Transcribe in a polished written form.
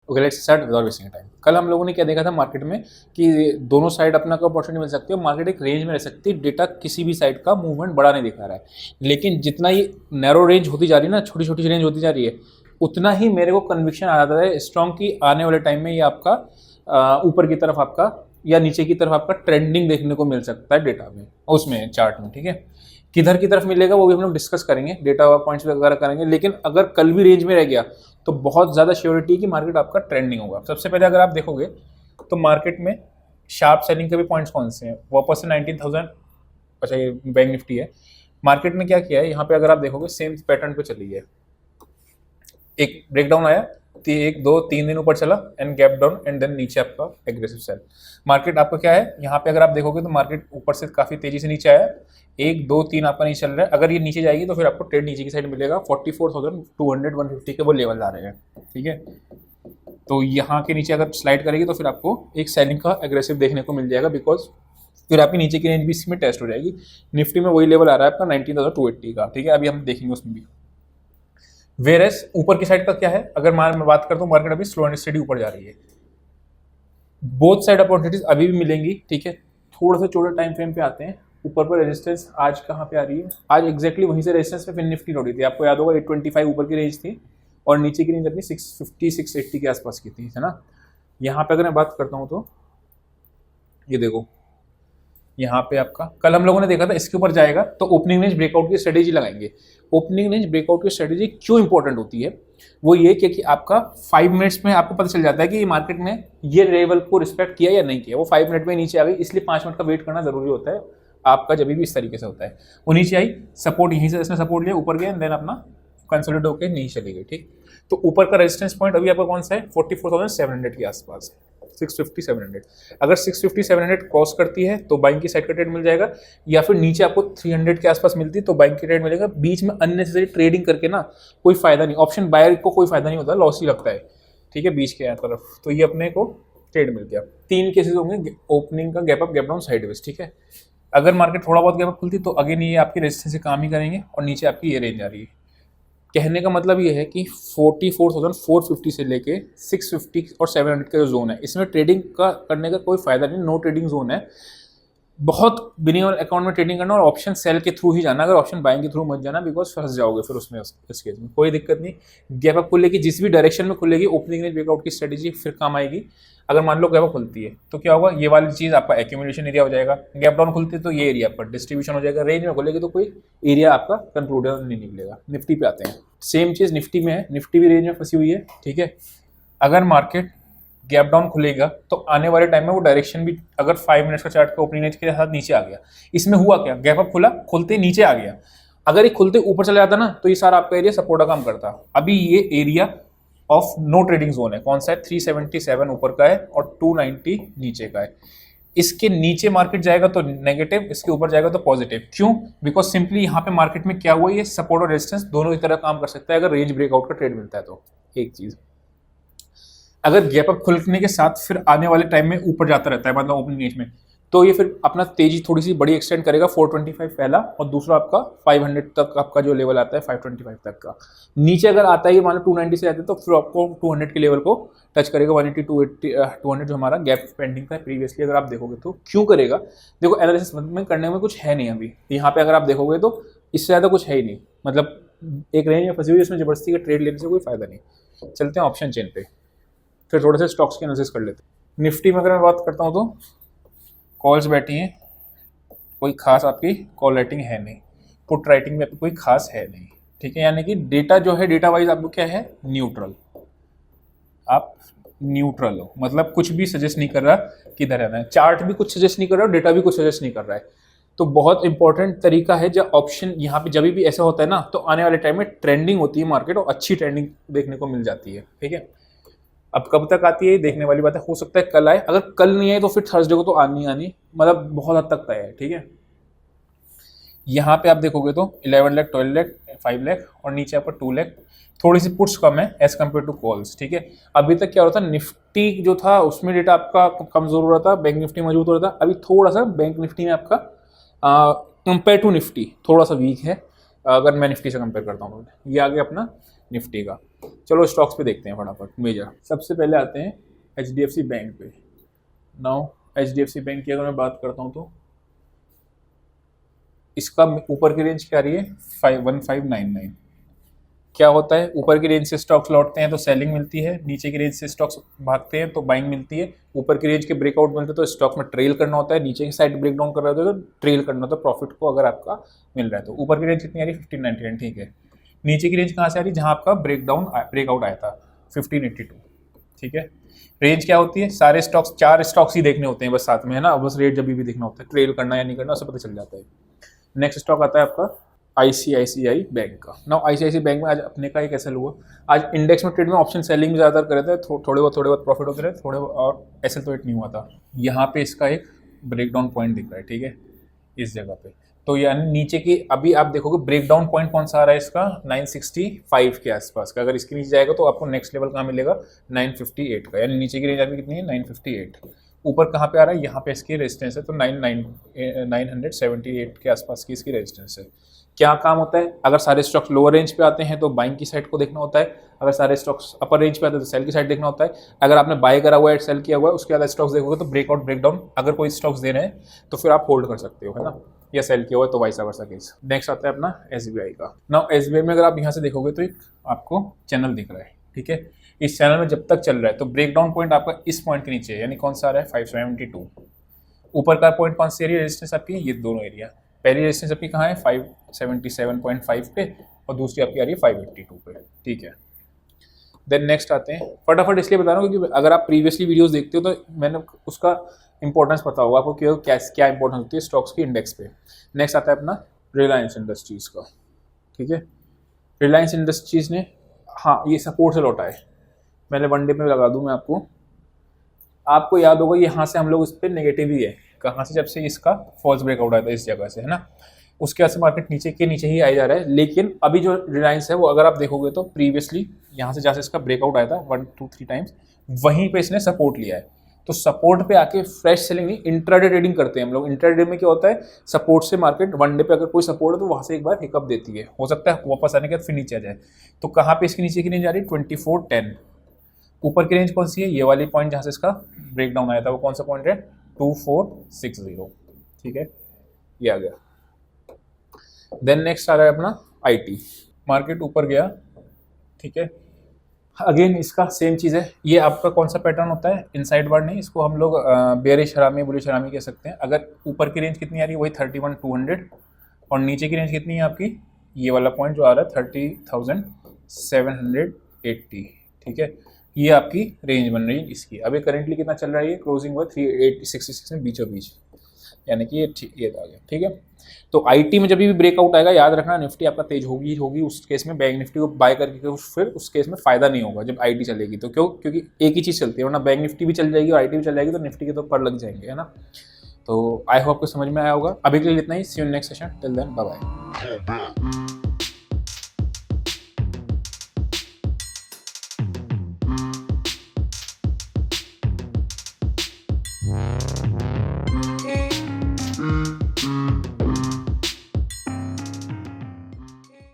Okay, let's start without wasting time. कल हम लोगों ने क्या देखा था मार्केट में कि दोनों साइड अपना को अपॉर्चुनिटी मिल सकती है, मार्केट एक रेंज में रह सकती है, डेटा किसी भी साइड का मूवमेंट बड़ा नहीं दिखा रहा है। लेकिन जितना ये नैरो रेंज होती जा रही है ना, छोटी छोटी रेंज होती जा रही है, उतना ही मेरे को कन्विक्शन आ जाता है स्ट्रॉन्ग की आने वाले टाइम में ये आपका ऊपर की तरफ आपका या नीचे की तरफ आपका ट्रेंडिंग देखने को मिल सकता है डेटा में, उसमें चार्ट में। ठीक है, किधर की तरफ मिलेगा वो भी हम लोग डिस्कस करेंगे, डेटा पॉइंट्स वगैरह करेंगे। लेकिन अगर कल भी रेंज में रह गया तो बहुत ज़्यादा श्योरिटी है कि मार्केट आपका ट्रेंडिंग होगा। सबसे पहले अगर आप देखोगे तो मार्केट में शार्प सेलिंग के भी पॉइंट्स कौन से हैं, वापस से 19,000, अच्छा ये बैंक निफ्टी है। मार्केट ने क्या किया है यहाँ पे, अगर आप देखोगे सेम पैटर्न पे चली है, एक ब्रेकडाउन आया, 1 2 3 दिन ऊपर चला and gap down and then नीचे आपका एग्रेसिव सेल। मार्केट आपका क्या है यहाँ पे, अगर आप देखोगे तो मार्केट ऊपर से काफी तेजी से नीचे आया, 1 2 3 आपका नीचे चल रहा है। अगर ये नीचे जाएगी तो फिर आपको ट्रेड नीचे की साइड मिलेगा, 44,200 150 के वो लेवल आ रहे हैं। ठीक है, तो यहाँ के नीचे अगर स्लाइड करेगी तो फिर आपको एक सेलिंग का एग्रेसिव देखने को मिल जाएगा, बिकॉज फिर आपकी नीचे की रेंज भी इसमें टेस्ट हो जाएगी। निफ्टी में वही लेवल आ रहा है आपका 19,280 का। ठीक है, अभी हम देखेंगे उसमें भी। वेरस ऊपर की साइड का क्या है, अगर मैं बात करता हूँ, मार्केट अभी स्लो एंड स्टडी ऊपर जा रही है, बोथ साइड अपॉर्चुनिटीज अभी भी मिलेंगी। ठीक है, थोड़ा सा छोटे टाइम फ्रेम पे आते हैं। ऊपर पर रेजिस्टेंस आज कहाँ पे आ रही है, आज एग्जैक्टली वहीं से रेजिस्टेंस पे फिर निफ्टी लौटी थी, आपको याद होगा 825 ऊपर की रेंज थी और नीचे की रेंज अपनी 650 680 के आसपास की थी, है ना। यहाँ पे अगर मैं बात करता हूँ तो ये देखो, यहाँ पे आपका कल हम लोगों ने देखा था इसके ऊपर जाएगा तो ओपनिंग रेंज ब्रेकआउट की स्ट्रेटेजी लगाएंगे। ओपनिंग रेंज ब्रेकआउट की स्ट्रेटेजी क्यों इंपॉर्टेंट होती है, वो ये कि आपका 5 मिनट्स में आपको पता चल जाता है कि मार्केट ने ये लेवल को रिस्पेक्ट किया या नहीं किया। वो 5 मिनट में नीचे आ गई, इसलिए 5 मिनट का वेट करना जरूरी होता है आपका, जब भी इस तरीके से होता है। वो नीचे आई, सपोर्ट यहीं से इसने सपोर्ट लिया, ऊपर गया, देन अपना कंसोलिडेट होकर नीचे चली गई। ठीक, तो ऊपर का रेजिस्टेंस पॉइंट अभी आपका कौन सा है, 44,700 के आसपास, 650 700। अगर 650 700 क्रॉस करती है तो बाइंग की साइड का ट्रेड मिल जाएगा, या फिर नीचे आपको 300 के आसपास मिलती है तो बाइंग की ट्रेड मिलेगा। बीच में अननेसेसरी ट्रेडिंग करके ना कोई फायदा नहीं, ऑप्शन बायर को कोई फायदा नहीं होता, लॉस ही लगता है। ठीक है, बीच के तरफ तो ये अपने को ट्रेड मिल गया। 3 केसेस होंगे, ओपनिंग का gap up, gap down, sideways. ठीक है, अगर मार्केट थोड़ा बहुत गैप अप खुलती तो अगेन ये आपकी रेजिस्टेंस से काम ही करेंगे और नीचे आपकी ये रेंज आ रही है। कहने का मतलब ये है कि 44,450 से लेके 650 और 700 का जो जोन है, इसमें ट्रेडिंग का करने का कोई फायदा नहीं, नो ट्रेडिंग जोन है। बहुत मिनिमम अकाउंट में ट्रेडिंग करना और ऑप्शन सेल के थ्रू ही जाना, अगर ऑप्शन बाइंग के थ्रू मत जाना, बिकॉज फंस जाओगे फिर उसमें। इस केस में कोई दिक्कत नहीं, गैप अप खुलेगी जिस भी डायरेक्शन में खुलेगी, ओपनिंग रेंज ब्रेकआउट की स्ट्रेटेजी फिर काम आएगी। अगर मान लो गैप अप खुलती है तो क्या होगा, ये वाली चीज़ आपका एक्यूमुलेशन एरिया हो जाएगा। गैप डाउन खुलती है तो ये एरिया पर डिस्ट्रीब्यूशन हो जाएगा। रेंज में खुलेगी तो कोई एरिया आपका कंक्लूडर नहीं निकलेगा। निफ्टी पे आते हैं, सेम चीज़ निफ्टी में है, निफ्टी भी रेंज में फंसी हुई है। ठीक है, अगर मार्केट गैप डाउन खुलेगा तो आने वाले टाइम में वो डायरेक्शन भी, अगर 5 मिनट्स का चार्ट का ओपनिंग रेंज के साथ नीचे आ गया, इसमें हुआ क्या, गैप अप खुला, खुलते नीचे आ गया। अगर ये खुलते ऊपर चला जाता ना तो ये सारा आपका एरिया सपोर्ट का काम करता। अभी ये area of no trading zone है, कौन सा है, 377 ऊपर का है और 290 नीचे का है। इसके नीचे मार्केट जाएगा तो नेगेटिव, इसके ऊपर जाएगा तो पॉजिटिव। क्यों, बिकॉज सिंपली यहाँ पे मार्केट में क्या हुआ, ये सपोर्ट और रेजिस्टेंस दोनों की तरह काम कर सकता है अगर रेंज ब्रेकआउट का ट्रेड मिलता है तो। एक चीज, अगर गैप अप खुलने के साथ फिर आने वाले टाइम में ऊपर जाता रहता है, मतलब ओपनिंग रेंज में, तो ये फिर अपना तेजी थोड़ी सी बड़ी एक्सटेंड करेगा। 425 पहला और दूसरा आपका 500 तक आपका जो लेवल आता है 525 तक का। नीचे अगर आता है मान लो 290 से आते हैं तो फिर आपको 200 के लेवल को टच करेगा, 180 280 200 जो हमारा गैप पेंडिंग था प्रीवियसली। अगर आप देखोगे तो क्यों करेगा, देखो एनालिसिस में करने में कुछ है नहीं अभी यहाँ पे। अगर आप देखोगे तो इससे ज़्यादा कुछ है ही नहीं, मतलब एक रेंज में फंसी हुई है, इसमें जबरदस्ती का ट्रेड लेने से कोई फायदा नहीं। चलते हैं ऑप्शन चेन पे, फिर थोड़े से स्टॉक्स की एनालिसिस कर लेते हैं। निफ्टी में अगर मैं बात करता हूँ तो कॉल्स बैठी हैं, कोई खास आपकी कॉल राइटिंग है नहीं, पुट राइटिंग में कोई खास है नहीं। ठीक है, यानी कि डेटा जो है, डेटा वाइज आपको क्या है, न्यूट्रल। आप न्यूट्रल हो, मतलब कुछ भी सजेस्ट नहीं कर रहा किधर रहना है, चार्ट भी कुछ सजेस्ट नहीं कर रहा है, डेटा भी कुछ सजेस्ट नहीं कर रहा है। तो बहुत इंपॉर्टेंट तरीका है जब ऑप्शन यहाँ पे जब भी ऐसा होता है ना, तो आने वाले टाइम में ट्रेंडिंग होती है मार्केट और अच्छी ट्रेंडिंग देखने को मिल जाती है। ठीक है, अब कब तक आती है देखने वाली बात है, हो सकता है कल आए, अगर कल नहीं आए तो फिर थर्सडे को तो आनी आनी, मतलब बहुत हद तक तय है। ठीक है, यहाँ पे आप देखोगे तो 11 लाख 12 लाख 5 लाख और नीचे आपका 2 लाख, थोड़ी सी पुट्स कम है एज कम्पेयर टू कॉल्स। ठीक है, अभी तक क्या हो रहा था, निफ्टी जो था उसमें डेटा आपका कमजोर हो रहा था, बैंक निफ्टी मजबूत हो रहा था। अभी थोड़ा सा बैंक निफ्टी में आपका कंपेयर टू निफ्टी थोड़ा सा वीक है। अगर मैं निफ्टी से कंपेयर करता हूँ तो ये आ गया अपना निफ्टी का। चलो स्टॉक्स पे देखते हैं फटाफट मेजर। सबसे पहले आते हैं HDFC बैंक पे। नाउ HDFC बैंक की अगर मैं बात करता हूँ तो इसका ऊपर की रेंज क्या रही है 1599। क्या होता है, ऊपर की रेंज से स्टॉक्स लौटते हैं तो सेलिंग मिलती है, नीचे की रेंज से स्टॉक्स भागते हैं तो बाइंग मिलती है। ऊपर की रेंज के ब्रेकआउट मिलते हैं तो स्टॉक में ट्रेल करना होता है, नीचे की साइड ब्रेक डाउन कर रहा होता है तो ट्रेल करना होता है प्रॉफिट को अगर आपका मिल रहा है तो। ऊपर की रेंज कितनी आ रही है 1599, ठीक है। नीचे की रेंज कहाँ से आ रही है, जहाँ आपका ब्रेकआउट आया था 1582, ठीक है। रेंज क्या होती है, सारे स्टॉक्स 4 स्टॉक्स ही देखने होते हैं बस साथ में, है ना, बस रेट जब भी देखना होता है, ट्रेल करना या नहीं करना उससे पता चल जाता है। नेक्स्ट स्टॉक आता है आपका ICICI बैंक का। नाउ ICICI बैंक में आज अपने का एक ऐसा हुआ, आज इंडेक्स में ट्रेड में ऑप्शन सेलिंग में ज़्यादातर कर रहे थे, थोड़े बहुत प्रॉफिट होते रहे थोड़े, और ऐसे तो नहीं हुआ था। यहाँ पे इसका एक ब्रेकडाउन पॉइंट दिख रहा है, ठीक है, इस जगह पे। तो यानी नीचे की अभी आप देखोगे ब्रेकडाउन पॉइंट कौन सा आ रहा है इसका 965 के आसपास का। अगर इसके नीचे जाएगा तो आपको नेक्स्ट लेवल कहाँ मिलेगा 958 का, यानी नीचे की रेंज आपकी कितनी है 958। ऊपर कहाँ पे आ रहा है, यहाँ पे इसकी रेजिस्टेंस है तो 978 के आसपास की इसकी रेजिस्टेंस है। क्या काम होता है, अगर सारे स्टॉक्स लोअर रेंज पे आते हैं तो बाइंग की साइड को देखना होता है, अगर सारे स्टॉक्स अपर रेंज पे आते हैं तो सेल की साइड देखना होता है। अगर आपने बाय करा हुआ है सेल किया हुआ है उसके बाद स्टॉक्स देखोगे तो ब्रेकआउट ब्रेकडाउन अगर कोई स्टॉक्स दे रहे हैं तो फिर आप होल्ड कर सकते हो, है ना, या सेल किया हुआ है तो वाइस वर्सा केस। नेक्स्ट आता है अपना SBI का। नाउ SBI में अगर आप यहाँ से देखोगे तो एक आपको चैनल दिख रहा है, ठीक है। इस चैनल में जब तक चल रहा है तो ब्रेकडाउन पॉइंट आपका इस पॉइंट के नीचे है, यानी कौन सा आ रहा है 572। ऊपर का पॉइंट कौन सी एरिया रेजिस्टेंस आपकी, ये दोनों एरिया। पहली रेजिस्टेंस आपकी कहाँ है 577.5 पे और दूसरी आपकी आ रही है 582 पे, ठीक है। देन नेक्स्ट आते हैं, फटाफट इसलिए बता रहा हूँ क्योंकि अगर आप प्रीवियसली वीडियोस देखते हो तो मैंने उसका इंपॉर्टेंस पता होगा आपको क्या इंपॉर्टेंस होती है स्टॉक्स की इंडेक्स पे। नेक्स्ट आता है अपना रिलायंस इंडस्ट्रीज़ का, ठीक है। रिलायंस इंडस्ट्रीज़ ने हाँ ये सपोर्ट से लौटा है, मैंने वन डे में लगा दूँ मैं आपको याद होगा यहाँ से हम लोग इस पर नेगेटिव ही है, कहाँ से, जब से इसका फॉल्स ब्रेकआउट आया था इस जगह से, है ना, उसके बाद से मार्केट नीचे के नीचे ही आ जा रहा है। लेकिन अभी जो रिलायंस है वो अगर आप देखोगे तो प्रीवियसली यहाँ से जहाँ से इसका ब्रेकआउट आया था 1 2 3 टाइम्स वहीं पे इसने सपोर्ट लिया है। तो सपोर्ट पे आके फ्रेश सेलिंग नहीं, इंट्राडे ट्रेडिंग करते हैं हम लोग। इंट्राडे में क्या होता है, सपोर्ट से मार्केट वन डे पे अगर कोई सपोर्ट है तो वहाँ से एक बार हिकअप देती है, हो सकता है वापस आने के बाद फिर नीचे आ जाए। तो कहाँ पे इसकी नीचे की रेंज आ रही है 2410। ऊपर की रेंज कौन सी है, ये वाली पॉइंट जहाँ से इसका ब्रेकडाउन आया था वो कौन सा पॉइंट है 2460, ठीक है, ये आ गया। देन नेक्स्ट आ रहा है अपना IT। मार्केट ऊपर गया, ठीक है, अगेन इसका सेम चीज़ है। ये आपका कौन सा पैटर्न होता है, इनसाइड बार नहीं, इसको हम लोग बेरिश हरामी बुलिश हरामी कह सकते हैं। अगर ऊपर की रेंज कितनी आ रही है वही 31,200 और नीचे की रेंज कितनी है आपकी, ये वाला पॉइंट जो आ रहा है 30,780, ठीक है, ये आपकी रेंज बन रही है इसकी। अभी करेंटली कितना चल रहा है, ये क्लोजिंग हुआ 3866 में बीचों बीच, यानी कि ये आ गया, ठीक है। तो IT में जब भी ब्रेकआउट आएगा याद रखना निफ्टी आपका तेज होगी उस केस में बैंक निफ्टी को बाय करके फिर उस केस में फायदा नहीं होगा जब IT चलेगी तो, क्योंकि एक ही चीज़ चलती है, वरना बैंक निफ्टी भी चल जाएगी और IT भी चल जाएगी तो निफ्टी के तो पर लग जाएंगे, है ना। तो आई होप आपको समझ में आया होगा। अभी के लिए इतना ही, see you next session, till then bye bye.